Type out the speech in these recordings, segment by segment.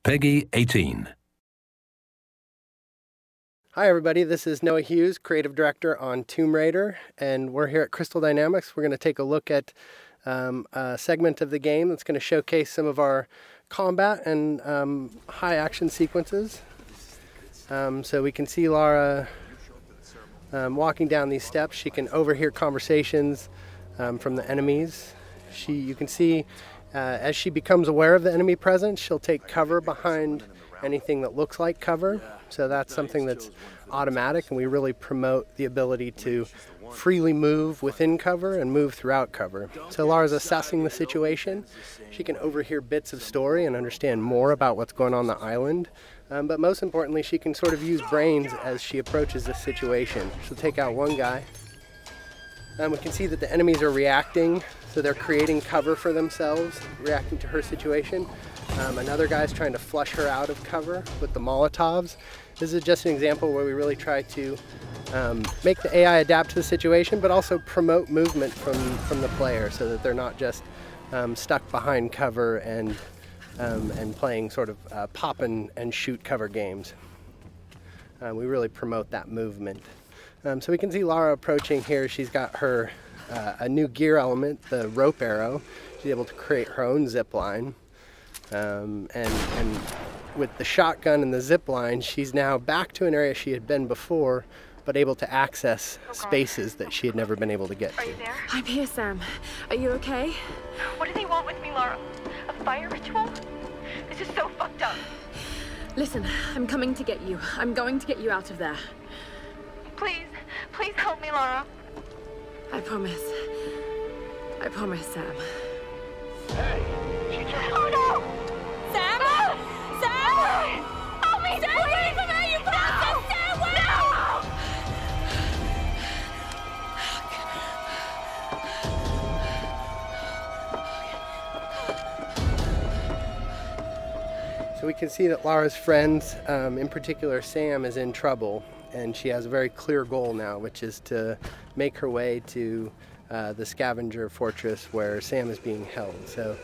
Peggy 18. Hi everybody, this is Noah Hughes, Creative Director on Tomb Raider, and we're here at Crystal Dynamics. We're going to take a look at a segment of the game that's going to showcase some of our combat and high action sequences. So we can see Lara walking down these steps. She can overhear conversations from the enemies. You can see as she becomes aware of the enemy presence, she'll take cover behind anything that looks like cover. So that's something that's automatic, and we really promote the ability to freely move within cover and move throughout cover. So Lara's assessing the situation. She can overhear bits of story and understand more about what's going on the island. But most importantly, she can sort of use brains as she approaches this situation. She'll take out one guy. We can see that the enemies are reacting, so they're creating cover for themselves, reacting to her situation. Another guy's trying to flush her out of cover with the Molotovs. This is just an example where we really try to make the AI adapt to the situation, but also promote movement from the player so that they're not just stuck behind cover and playing sort of pop and shoot cover games. We really promote that movement. So we can see Lara approaching here. She's got her a new gear element, the rope arrow. She's able to create her own zip line. And with the shotgun and the zip line, she's now back to an area she had been before, but able to access spaces that she had never been able to get to. Are you there? I'm here, Sam. Are you okay? What do they want with me, Lara? A fire ritual? This is so fucked up. Listen, I'm coming to get you. I'm going to get you out of there. Please, please help me, Lara. I promise. I promise, Sam. Hey, she just... Oh no! Sam? No! Sam! Help me, Stay please! away from her, you bastard! Stay away! So we can see that Lara's friends, in particular Sam, is in trouble, and she has a very clear goal now, which is to make her way to the scavenger fortress where Sam is being held. So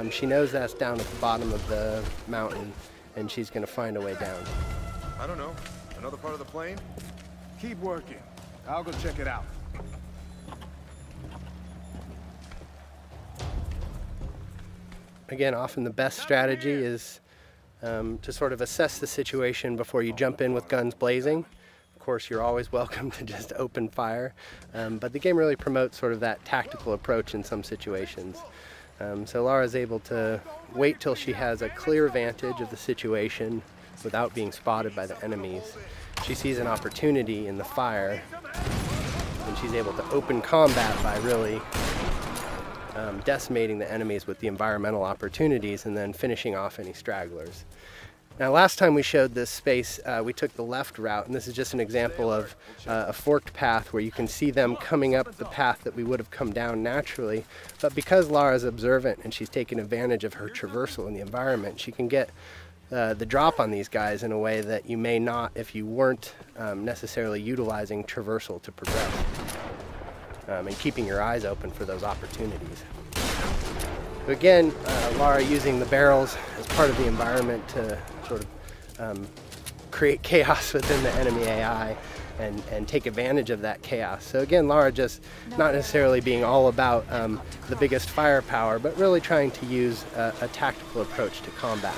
she knows that's down at the bottom of the mountain, and she's going to find a way down. I don't know. Another part of the plane? Keep working. I'll go check it out. Again, often the best strategy is to sort of assess the situation before you jump in with guns blazing. Of course, you're always welcome to just open fire, but the game really promotes sort of that tactical approach in some situations. So Lara's able to wait till she has a clear vantage of the situation without being spotted by the enemies. She sees an opportunity in the fire, and she's able to open combat by really decimating the enemies with the environmental opportunities and then finishing off any stragglers. Now, last time we showed this space, we took the left route, and this is just an example of a forked path where you can see them coming up the path that we would have come down naturally. But because Lara's observant and she's taken advantage of her traversal in the environment, she can get the drop on these guys in a way that you may not if you weren't necessarily utilizing traversal to progress and keeping your eyes open for those opportunities. Again, Lara using the barrels as part of the environment to sort of create chaos within the enemy AI and take advantage of that chaos. So again, Lara just not necessarily being all about the biggest firepower, but really trying to use a tactical approach to combat.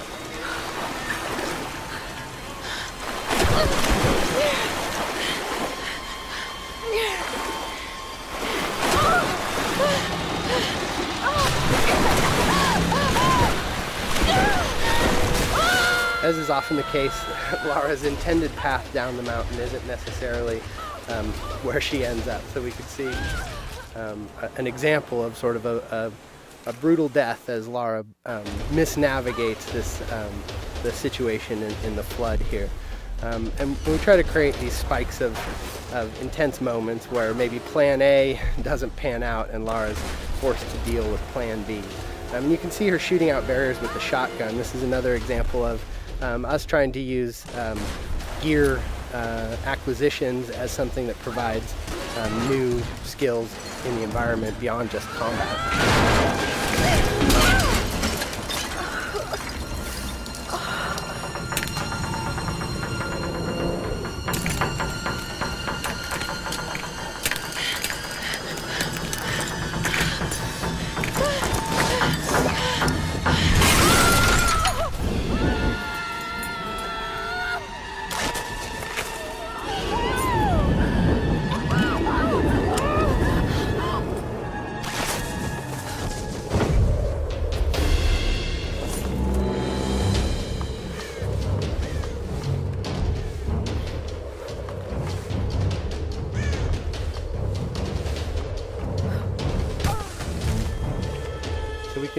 As is often the case, Lara's intended path down the mountain isn't necessarily where she ends up. So we could see an example of sort of a brutal death as Lara misnavigates the situation in the flood here. And we try to create these spikes of intense moments where maybe plan A doesn't pan out and Lara's forced to deal with plan B. You can see her shooting out barriers with the shotgun. This is another example of us trying to use gear acquisitions as something that provides new skills in the environment beyond just combat.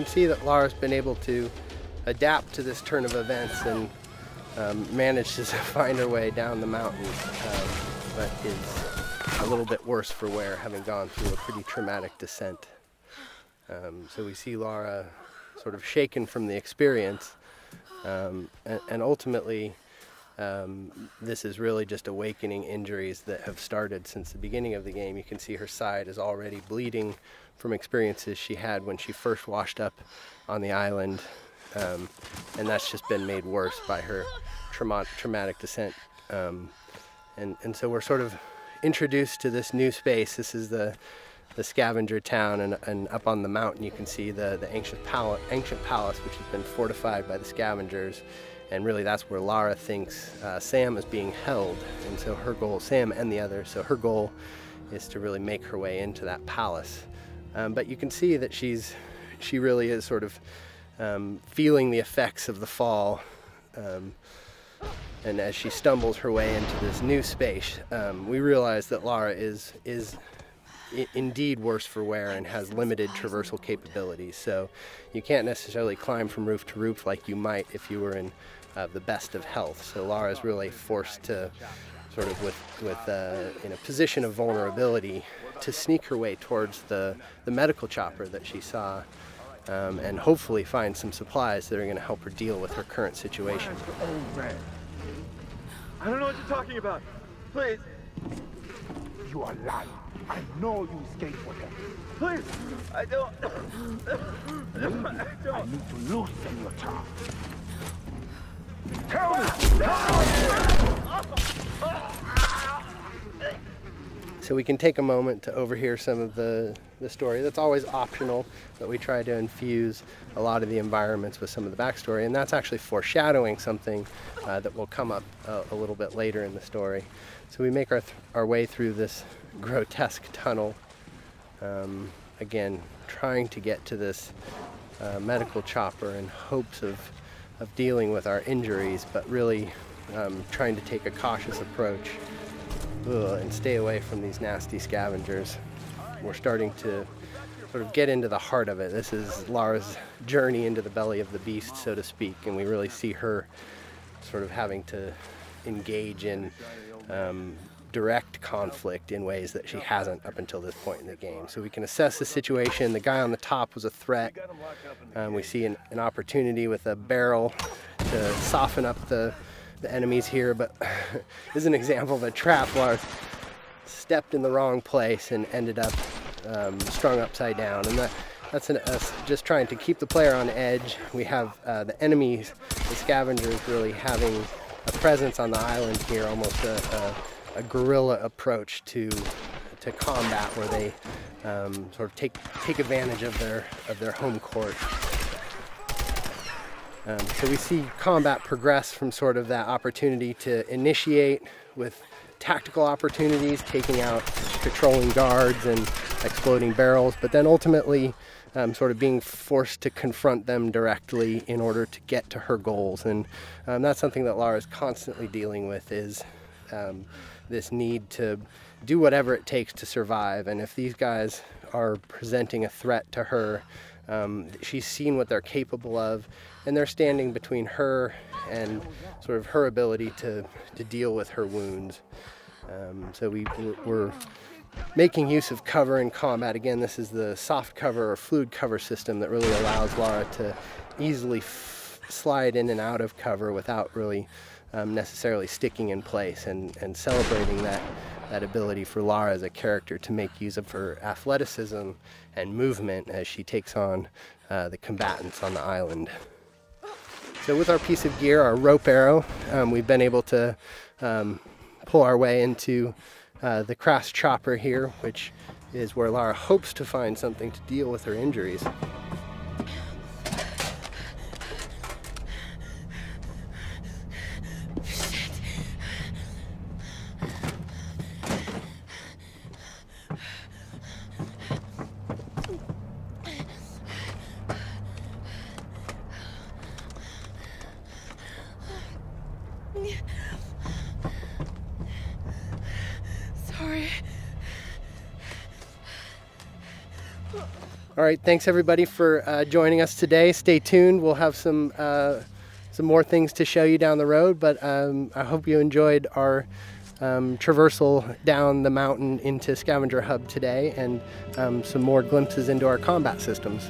can see that Lara's been able to adapt to this turn of events and managed to find her way down the mountain, but is a little bit worse for wear, having gone through a pretty traumatic descent. So we see Lara sort of shaken from the experience, and ultimately this is really just awakening injuries that have started since the beginning of the game. You can see her side is already bleeding from experiences she had when she first washed up on the island, and that's just been made worse by her traumatic descent. And so we're sort of introduced to this new space. This is the scavenger town, and up on the mountain you can see the ancient palace, which has been fortified by the scavengers, and really that's where Lara thinks Sam is being held. And so her goal, Sam and the others, so her goal is to really make her way into that palace. But you can see that she really is sort of feeling the effects of the fall, and as she stumbles her way into this new space, we realize that Lara is indeed worse for wear and has limited traversal capabilities. So you can't necessarily climb from roof to roof like you might if you were in the best of health. So Lara is really forced to sort of in a position of vulnerability to sneak her way towards the medical chopper that she saw, and hopefully find some supplies that are going to help her deal with her current situation. I don't know what you're talking about. Please. You are lying. I know you escaped with him. Please. I don't. I need to loosen your tongue. Tell me. So we can take a moment to overhear some of the story. That's always optional, but we try to infuse a lot of the environments with some of the backstory, and that's actually foreshadowing something that will come up a little bit later in the story. So we make our way through this grotesque tunnel, again trying to get to this medical chopper in hopes of dealing with our injuries, but really trying to take a cautious approach and stay away from these nasty scavengers. We're starting to sort of get into the heart of it. This is Lara's journey into the belly of the beast, so to speak, and we really see her sort of having to engage in direct conflict in ways that she hasn't up until this point in the game. So we can assess the situation. The guy on the top was a threat. We see an opportunity with a barrel to soften up the enemies here, but this is an example of a trap where I stepped in the wrong place and ended up strung upside down, and that's us just trying to keep the player on edge. We have the enemies, the scavengers, really having a presence on the island here, almost a guerrilla approach to combat, where they sort of take advantage of their home court. So we see combat progress from sort of that opportunity to initiate with tactical opportunities, taking out patrolling guards and exploding barrels, but then ultimately sort of being forced to confront them directly in order to get to her goals. And that's something that Lara's constantly dealing with, is this need to do whatever it takes to survive. And if these guys are presenting a threat to her, she's seen what they're capable of, and they're standing between her and sort of her ability to deal with her wounds. So we're making use of cover in combat. Again, this is the soft cover or fluid cover system that really allows Lara to easily slide in and out of cover without really necessarily sticking in place, and celebrating that ability for Lara as a character to make use of her athleticism and movement as she takes on the combatants on the island. So with our piece of gear, our rope arrow, we've been able to pull our way into the crass chopper here, which is where Lara hopes to find something to deal with her injuries. Sorry. All right, thanks everybody for joining us today. Stay tuned. We'll have some more things to show you down the road, but I hope you enjoyed our traversal down the mountain into Scavenger Hub today, and some more glimpses into our combat systems.